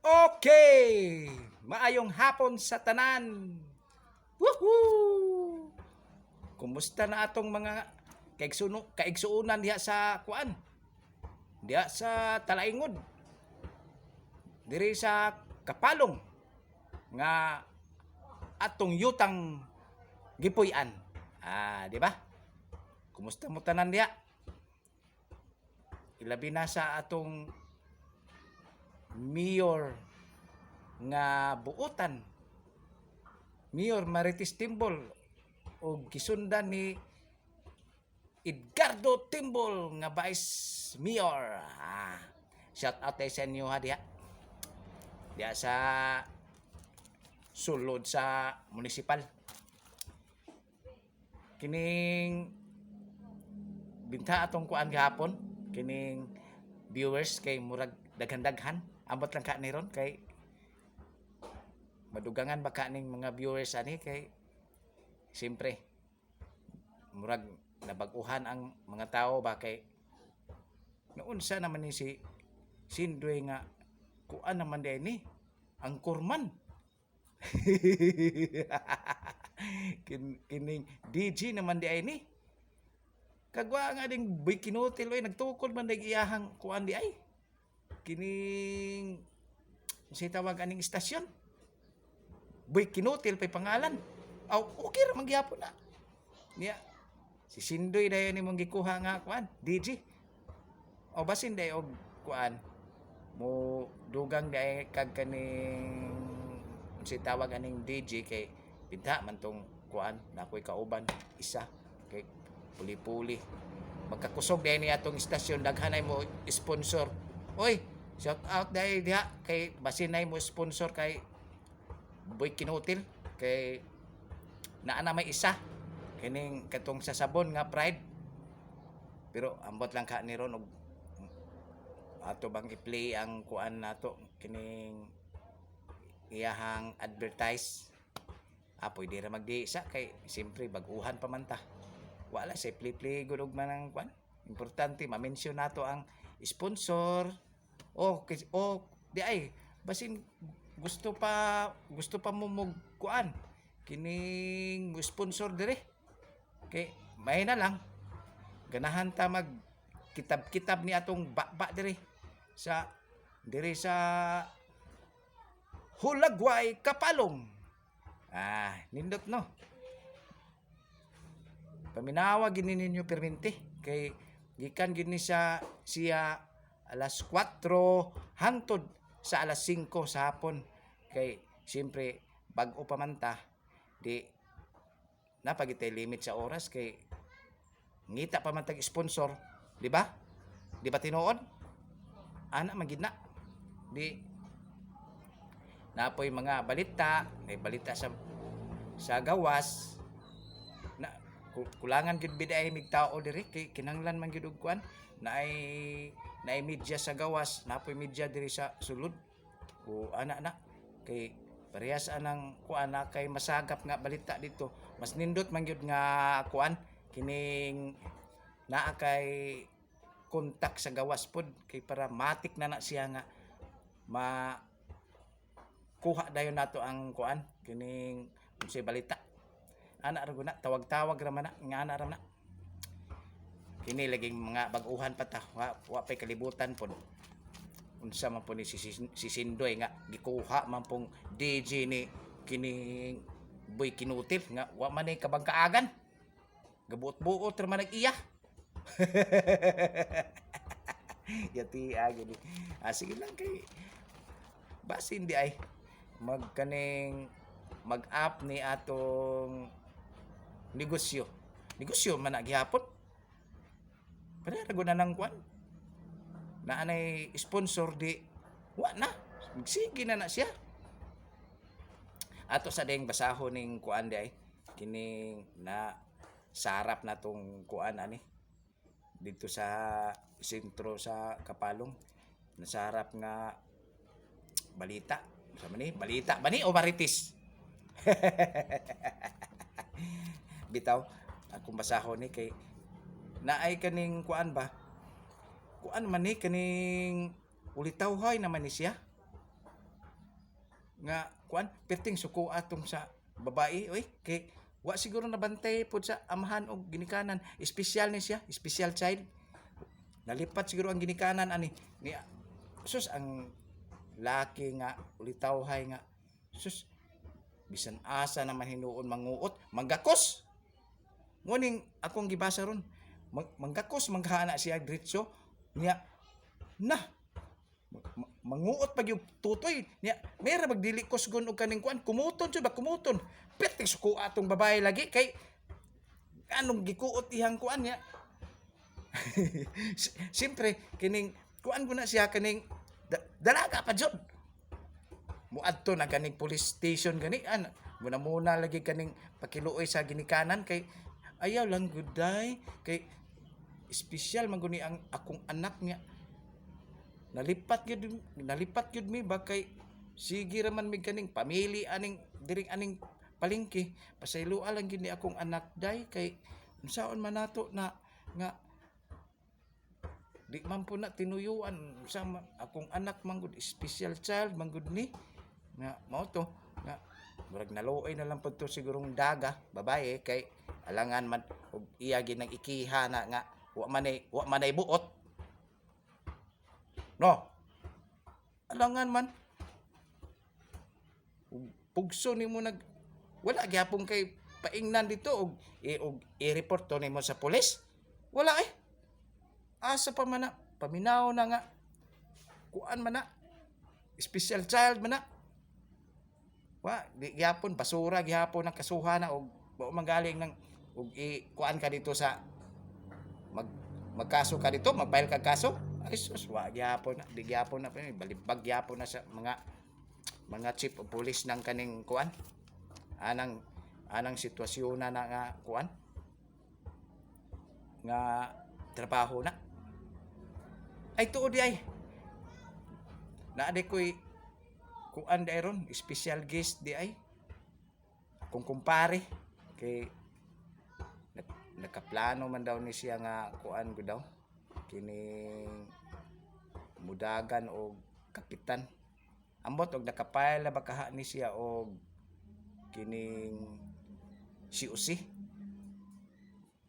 Okay! Maayong hapon sa tanan. Woohoo! Kumusta na atong mga kaigsuunan diha sa kuan? Diha sa Talaingod. Diri sa Kapalong nga atong yutang gipuy-an. Di ba? Kumusta mo tanan diha? Ilabi na sa atong mayor nga buotan, Mayor Marites Timbol o gisundan ni Edgardo Timbol nga Vice Mayor. Shout out sa inyo ha diha. Diha sa sulod sa municipal. Kining binta atong kuan gihapon, kining viewers kay murag daghan-daghan. Ambot lang ka ni ron kay madugangan ba ka ning mga viewers ani kay siyempre murag nabag-uhan ang mga tao ba kay naunsa naman ni si Sindoy nga kuan naman day ni ang kurman. Kining DJ naman di ay ni kagwa nga ding boy kinutil oy nagtukod man day iyahang kuan di ay kining si tawag aning istasyon boy kinutil pay pangalan okay ra man gyapon na niya si Sindoy dayon nimong gikuha nga kuan DJ o basin day og kuan mo dugang day kag kaning si tawag aning DJ kay pinta man tong kuan na ako'y kauban isa kay puli-puli magkakusog day ni atong istasyon daghanay mo sponsor oy shout out dahil diha kay basin nay mo sponsor kay boy kinutil kay naa na may isa kining katong sa sabon nga Pride pero ambot lang ka ni ron og ato bang i-play ang kuan nato kining iyahang advertise pwede ra magdi sa kay siyempre baguhan pa man ta wala say play gud og manang kuan importante ma-mention nato ang sponsor di ay basin gusto pa mo kuan kining mo sponsor dire kay may na lang ganahan ta mag kitab ni atong baba dire sa Hulagway Kapalong nindot no paminawa gini ninyo permente kay gikan gini siya alas 4 hangtod sa alas 5 sa hapon kay siyempre bag-o pa man ta di napagitay limit sa oras kay ngita pa man tag sponsor di ba tinuod ana magid na di napoy mga balita may balita sa gawas na kulangan gid biday mig tao diri kay kinahanglan man gid og kuan naay media sa gawas napoy media diri sa sulod o ana na kay parehas anang kuan na kay masagap nga balita dito mas nindot man gyud nga kuan kining naa kay kontak sa gawas pod kay para matik na siya nga kuha dayon nato ang kuan kining unsay balita ana ra guna tawag-tawag ra man nga ana ra na kini laging mga bag-uhan pa ta wa pay kalibutan pod unsa man po ni si Sindoy nga gikuha man pong DJ ni kining boy kinutil nga wa man ay kabangkaagan gabuot-buot ra man iya yati gini sige lang kay basin di ay mag-up ni atong negosyo man na gihapon pero rago na nang kwan na anay sponsor di wa na magsige na siya ato sa ding basahon ning kuan di ay kining na sarap na tong kuan ani dito sa sentro sa Kapalong nasarap nga balita sa man ni balita ba ni o Marites bitaw akong basahon ni kay naay kaning kuan ba kuan man ni kaning ulitaw hay naman ni siya nga kuan perting suko atong sa babae oy kay wa siguro nabantay pud sa amahan og ginikanan, espesyal ni siya, special child. Nalipat siguro ang ginikanan ani ni sus ang laki nga ulitawhay nga sus bisan asa naman hinuon manguot manggakos nguning akong gibasa ron manggakos manghana siya diretso niya na manguot pag yung tutoy niya mayra magdili kusgon og kaning kuan kumuton jud ba kumuton perting suko atong babae lagi kay anong gikuot ihang kuan niya. Siyempre kining kuan ko na siya kaning dalaga pa jud muadto na kaning police station gani muna lagi kaning pakiluoy sa ginikanan kay ayaw lang guday kay espesyal man guni ang akong anak niya nalipat gyud mi ba kay sige ra man mig kaning pamili aning diri aning palengke pasayloa lang gyud ni akong anak day kay unsaon man nato na nga di man po na tinuyuan sa akong anak manggod special child manggod ni nga mao to nga murag naluoy na lang pud to sigurong daga babae kay alangan man og iya ginang ikiha na nga wa man ay buot no alangan man pugso nimo nag wala gyapon kay paingnan dito og i-report to nimo sa pulis wala asa pa man na paminaw na nga kuan man na special child man na wa di gyapon basura gyapon ang kasuhan na og wa magaling nang og kuan ka dito sa magkaso ka dito mag-file ka kaso ay sus wa gyapon na di gyapon na balibag gyapon na sa mga chief of police ng kaning kuan anang sitwasyon na nga kuan nga trabaho na ay tuod di ay naade koy kuan dayron special guest di ay akong kumpare kay nakaplano man daw ni siya nga kuan ko daw kining mudagan og kapitan ambot og nakapayla bakaha ni siya og kining COC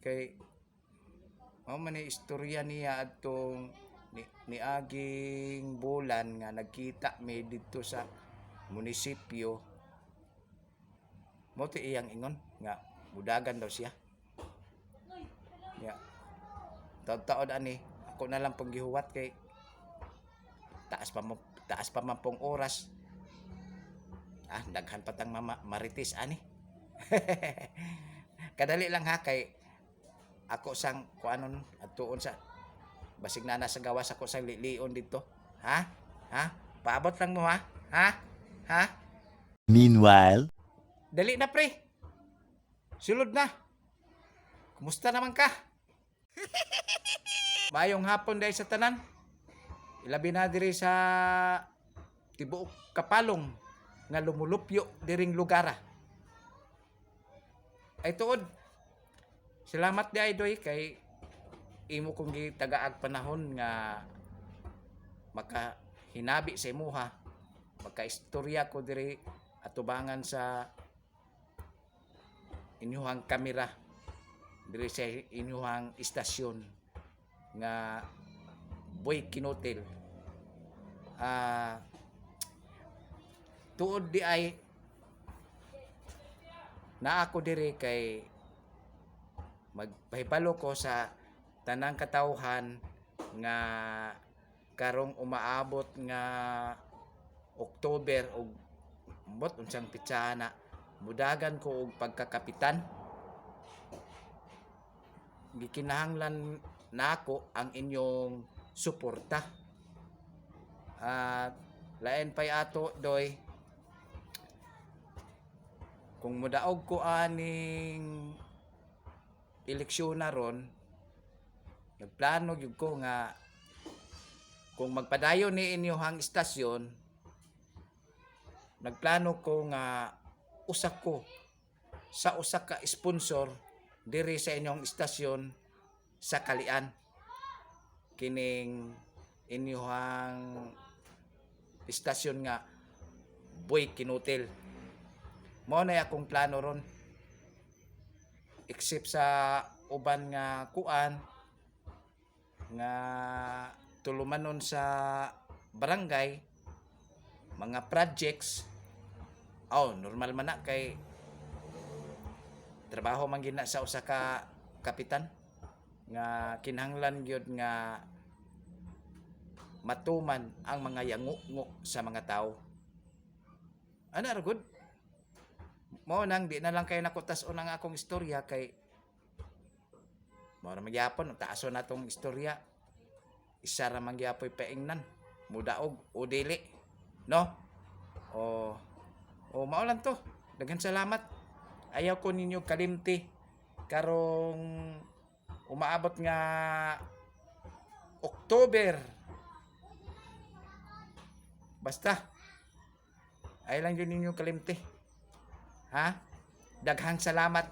kay mao man ni istorya niya adtong ni aging bulan nga nagkita mi dito sa munisipyo mo ti iyang ingon nga mudagan daw siya ya taod-taod ani ako na lang pong gihuwat kay taas pa man pong oras daghan patang marites ani kadali lang ha kay ako sang kuanon atuon sa basig na nasa gawas ako sang lilion dito ha paabot lang mo ha Meanwhile, dali na pre sulod na kumusta naman ka mayong hapon dahil sa tanan ilabi na diri sa tibuok kapalong nga lumulupyo diring lugara ay tuod salamat di ay doy kay imo kong gitagaag panahon nga makahinabi sa imuha makaistorya ko diri atubangan sa inyuhang kamera diri sa inyuhang istasyon nga Boy Kinotel tuod di ay na ako diri kay magpahibalo ko sa tanang katawhan nga karong umaabot nga October og bot unsang pitsana mudagan ko og pagkakapitan gikinahanglan nako ang inyong suporta at lain pay ato doy kung mudaog ko aning eleksyon na ron nagplano gyud ko nga kung magpadayon ni inyong istasyon nagplano ko nga usa ka sponsor diri sa inyong istasyon sa Kalian kining inyong istasyon nga Boy Kinutil. Mao na akong plano ron. Except sa uban nga kuan nga tulumanon sa barangay, mga projects. Normal man na kay trabaho man gina sa usa ka kapitan nga kinahanglan gyud nga matuman ang mga yango sa mga tao. Ano ra gud? Mao nang di na lang kay nakutas-on ang akong istorya kay mao ra magyapon taason natong istorya. Isa ra man gyapoy paingnan, mudaog o dili, no? Mao lang to. Daghang salamat. Ayaw ko ninyo kalimti karong umaabot nga October. Basta ay lang yun ninyo kalimti. Ha? Daghang salamat.